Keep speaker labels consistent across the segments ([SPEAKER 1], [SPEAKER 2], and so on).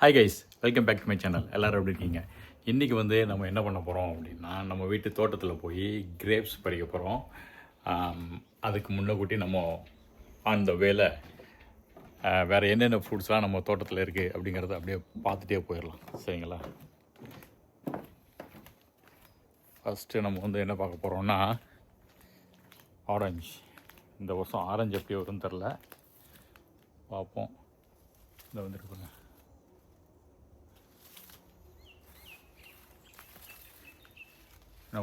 [SPEAKER 1] Hi guys, welcome back to my channel. எல்லோரும் எப்படி இருக்கீங்க? இன்றைக்கி வந்து நம்ம என்ன பண்ண போகிறோம் அப்படின்னா, நம்ம வீட்டு தோட்டத்தில் போய் கிரேப்ஸ் பறிக்க போகிறோம். அதுக்கு முன்னக்கூட்டி நம்ம அந்த வேலை வேறு என்னென்ன ஃப்ரூட்ஸ்லாம் நம்ம தோட்டத்தில் இருக்குது அப்படிங்கிறத அப்படியே பார்த்துட்டே போயிடலாம். சரிங்களா? ஃபஸ்ட்டு நம்ம வந்து என்ன பார்க்க போகிறோம்னா, ஆரஞ்சு. இந்த வருஷம் ஆரஞ்சு எப்படி வரும்னு தெரில, பார்ப்போம். இந்த வந்துருக்குங்க.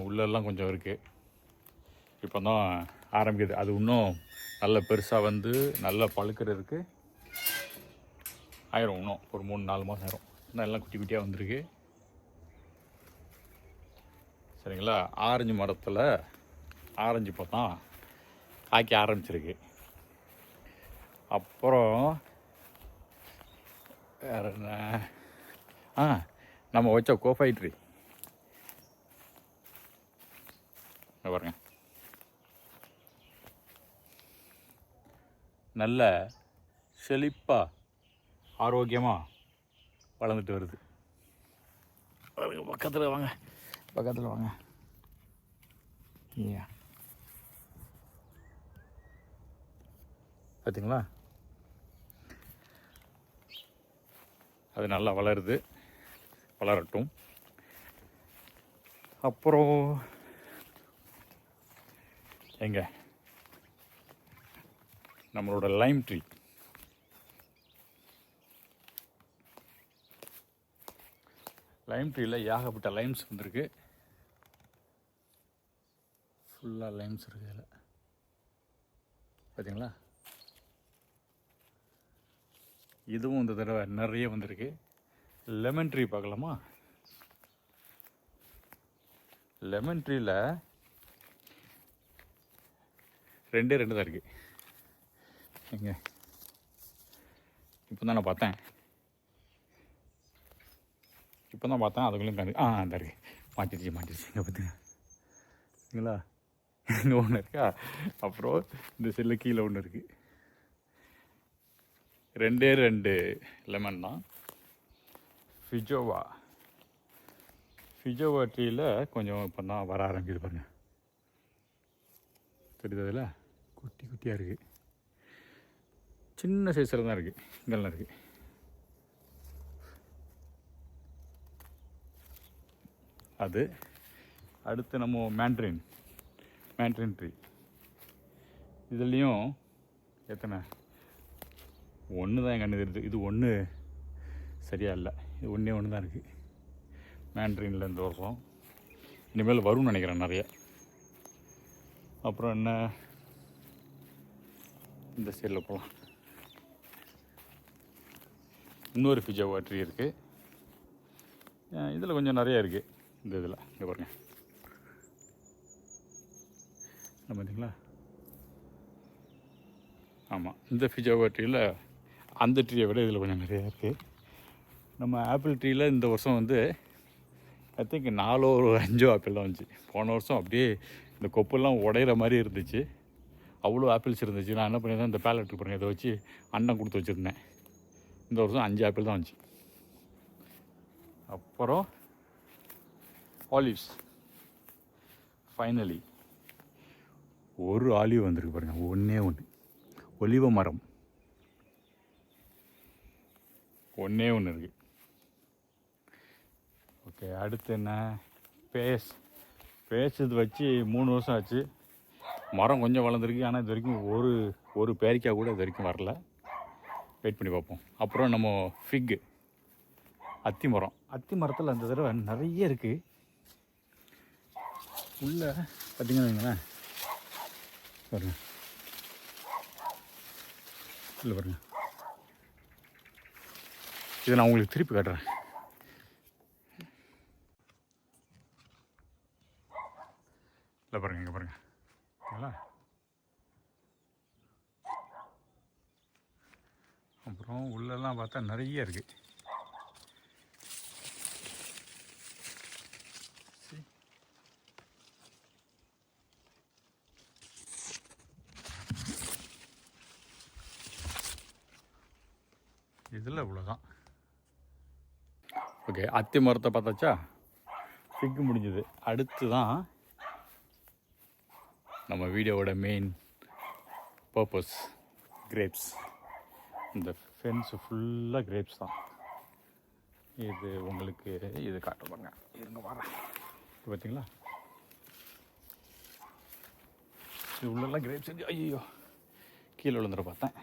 [SPEAKER 1] உள்ளெல்லாம் கொஞ்சம் இருக்குது, இப்போ தான் ஆரம்பிக்குது. அது இன்னும் நல்ல பெருசாக வந்து நல்ல பழுக்கிறதுக்கு ஆயிரும். இன்னும் ஒரு 3-4 மாதம் ஆயிரும். இன்னும் எல்லாம் குட்டி குட்டியாக வந்திருக்கு. சரிங்களா? ஆரஞ்சு மரத்தில் ஆரஞ்சு இப்போ தான் காய்க்க ஆரம்பிச்சிருக்கு. அப்புறம் வேறு என்ன, நம்ம வச்ச கோஃபை ட்ரீ பாருங்க, நல்ல செழிப்பாக ஆரோக்கியமாக வளர்ந்துட்டு வருது. பக்கத்தில் வாங்க, பக்கத்தில் வாங்க. பார்த்தீங்களா? அது நல்லா வளருது, வளரட்டும். அப்புறம் எங்க நம்மளோட லைம் ட்ரீ, லைம் ட்ரீயில் ஏகப்பட்ட லைம்ஸ் வந்துருக்கு. ஃபுல்லாக லைம்ஸ் இருக்குது இதில், பார்த்தீங்களா? இதுவும் இந்த தடவை நிறைய வந்திருக்கு. லெமன் ட்ரீ பார்க்கலாமா? லெமன் ட்ரீயில் 2 தான் இருக்குது. எங்க இப்போ தான் நான் பார்த்தேன், அதுக்குள்ளேயும் கண்டு அந்த இருக்கு. மாட்டிடுச்சு. இங்கே பார்த்தீங்களா? இங்கே ஒன்று இருக்கா? அப்புறம் இந்த செல்லு கீழே ஒன்று இருக்குது. 2 லெமன் தான். ஃபிஜோவா ட்ரீயில் கொஞ்சம் இப்போ தான் வர ஆரம்பிக்குது பாருங்க. தெரியுது? அதில் குட்டி குட்டியாக இருக்குது, சின்ன சைஸில் தான் இருக்குது. இங்கெல்லாம் இருக்குது. அது அடுத்து நம்ம மேண்ட்ரின் ட்ரீ. இதுலேயும் எத்தனை, 1 தான் என் கண்ணு தெரியுது. இது 1 சரியாக இல்லை, இது ஒன்று தான் இருக்குது மேண்ட்ரினில் இந்த வருஷம். இனிமேல் வரும்னு நினைக்கிறேன் நிறைய. அப்புறம் என்ன, இந்த சைடில் போகலாம். இன்னொரு ஃபிஜோவா ட்ரீ இருக்குது. இதில் கொஞ்சம் நிறைய இருக்குது. இந்த இதில் இங்கே பாருங்கள், பார்த்தீங்களா? ஆமாம், இந்த ஃபிஜோவா ட்ரீயில் அந்த ட்ரீயை விட இதில் கொஞ்சம் நிறையா இருக்குது. நம்ம ஆப்பிள் ட்ரீயில் இந்த வருஷம் வந்து ஐ திங்க் 4-5 ஆப்பிள் தான் வந்துச்சு. போன வருஷம் அப்படியே இந்த கொப்பெல்லாம் உடையிற மாதிரி இருந்துச்சு, அவ்வளோ ஆப்பிள்ஸ் இருந்துச்சு. நான் என்ன பண்ணியிருந்தேன், இந்த பேலட் பாருங்கள், இதை வச்சு அன்னம் கொடுத்து வச்சுருந்தேன். இந்த வருஷம் 5 ஆப்பிள் தான் வந்துச்சு. அப்புறம் ஆலிவ்ஸ், ஃபைனலி ஒரு ஆலிவ் வந்திருக்கு பாருங்கள். ஒன்று ஒலிவ மரம் ஒன்றே இருக்குது. ஓகே, அடுத்து என்ன, பேஸ் இது வச்சு 3 வருஷம் ஆச்சு. மரம் கொஞ்சம் வளர்ந்துருக்கு, ஆனால் இது வரைக்கும் ஒரு பேரிக்காய் கூட இது வரைக்கும் வரல. வெயிட் பண்ணி பார்ப்போம். அப்புறம் நம்ம ஃபிக்கு, அத்தி மரத்தில் அந்த தடவை நிறைய இருக்குது. உள்ள பார்த்தீங்கன்னா வைங்களேன், பாருங்க, இல்லை பாருங்க, இதை நான் உங்களுக்கு திருப்பி காட்டுறேன். இல்லை பாருங்கள், இங்கே பாருங்கள், ஓகேங்களா? அப்புறம் உள்ளெல்லாம் பார்த்தா நிறைய இருக்குது. இதில் இவ்வளோதான். ஓகே, அத்தி மரத்தை பார்த்தாச்சா, ஃபிக் முடிஞ்சது. அடுத்து தான் நம்ம வீடியோவோட மெயின் பர்பஸ், கிரேப்ஸ். இந்த ஃபென்ஸு ஃபுல்லாக கிரேப்ஸ் தான். இது உங்களுக்கு இது காட்ட பாருங்க, இருங்க வரேன். இது பார்த்தீங்களா, இது உள்ளெல்லாம் கிரேப்ஸ் செஞ்சு ஐயோ கீழே விழுந்துட பார்த்தேன்.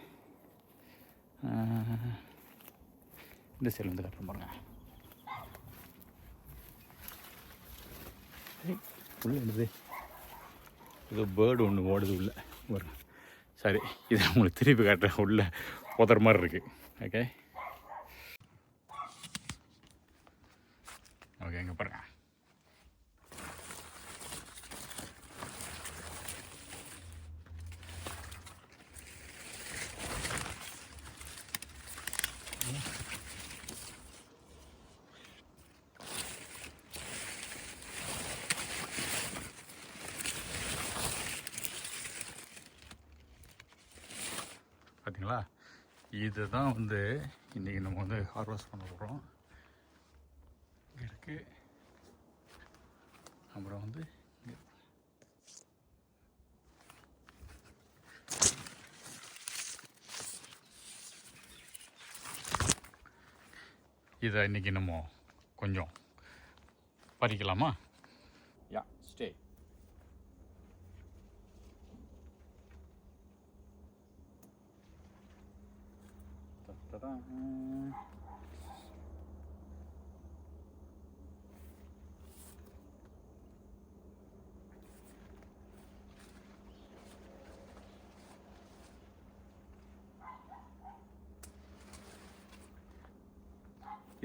[SPEAKER 1] இந்த சைடில் வந்து காட்டுற பாருங்க. உள்ளே எழுது, இது பேர்டு ஒன்று ஓடுது உள்ளே பாருங்க. சரி, இதை உங்களுக்கு திருப்பி காட்டுறேன். உள்ளே புதற மாதிரி இருக்குது. ஓகே ஓகே, இங்கே பாருங்க. பார்த்தீங்களா, இதுதான் வந்து இன்றைக்கி நம்ம வந்து ஹார்வெஸ்ட் பண்ண போகிறோம். இருக்குது. அப்புறம் வந்து இதை இன்றைக்கி நம்ம கொஞ்சம் பறிக்கலாமா? யா, ஸ்டே.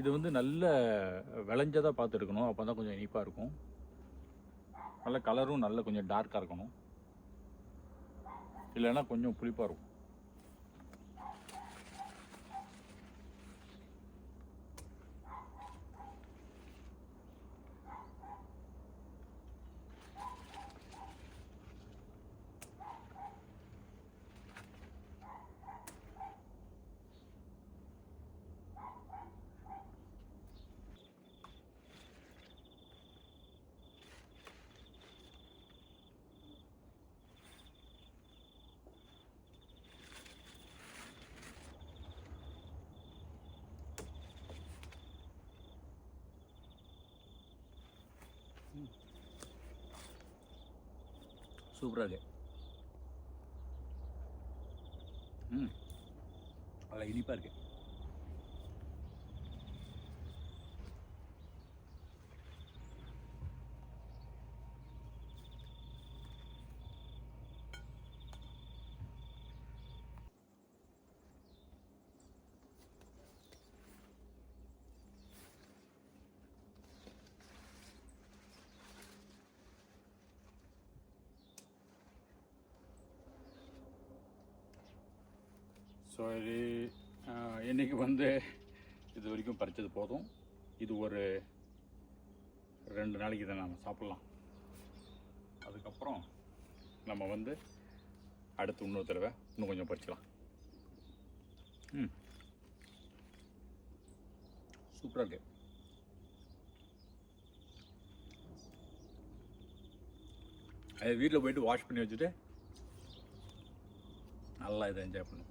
[SPEAKER 1] இது வந்து நல்ல விளைஞ்சதாக பார்த்து எடுக்கணும். அப்போ தான் கொஞ்சம் இனிப்பாக இருக்கும். நல்ல கலரும் நல்ல கொஞ்சம் டார்க்காக இருக்கணும், இல்லைன்னா கொஞ்சம் புளிப்பாக இருக்கும். சூப்பராக இருக்கு. நல்லா இனிப்பாக இருக்கு. ஸோ இது இன்றைக்கி வந்து இது வரைக்கும் பறித்தது போதும். இது ஒரு 2 நாளைக்கு இதை நம்ம சாப்பிட்லாம். அதுக்கப்புறம் நம்ம வந்து அடுத்து இன்னொரு தடவை இன்னும் கொஞ்சம் பறிக்கலாம். சூப்பராக இருக்கு. அது வீட்டில் போயிட்டு வாஷ் பண்ணி வச்சுட்டு நல்லா இதை என்ஜாய் பண்ணும்.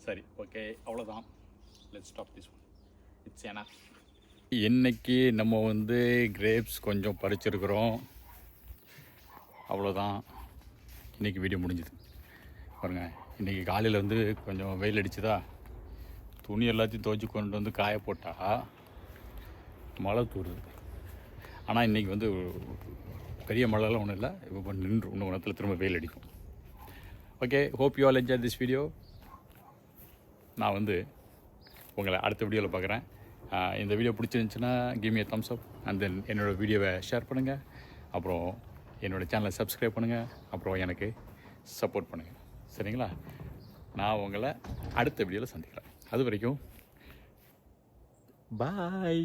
[SPEAKER 1] சரி, ஓகே, அவ்வளோதான். Let's stop this one. It's enough. இன்னைக்கு நம்ம வந்து கிரேப்ஸ் கொஞ்சம் பறிச்சிருக்கிறோம். அவ்வளோதான், இன்றைக்கி வீடியோ முடிஞ்சுது. பாருங்கள், இன்றைக்கி காலையில் வந்து கொஞ்சம் வெயில் அடிச்சுதா, துணி எல்லாத்தையும் துவைச்சி கொண்டு வந்து காய போட்டால் மழை தூருது. ஆனால் இன்றைக்கி வந்து பெரிய மழைலாம் ஒன்றும் இல்லை. இப்போ நின்று இன்னும் நேரத்தில் திரும்ப வெயில் அடிக்கும். Okay, hope you all enjoy this video. நான் வந்து உங்களை அடுத்த வீடியோவில் பார்க்குறேன். இந்த வீடியோ பிடிச்சிருந்துச்சுன்னா give me a thumbs up and then என்னோடய வீடியோவை ஷேர் பண்ணுங்கள். அப்புறம் என்னோடய சேனலை சப்ஸ்கிரைப் பண்ணுங்கள். அப்புறம் எனக்கு சப்போர்ட் பண்ணுங்கள். சரிங்களா? நான் உங்களை அடுத்த வீடியோவில் சந்திக்கிறேன். அது வரைக்கும் பாய்.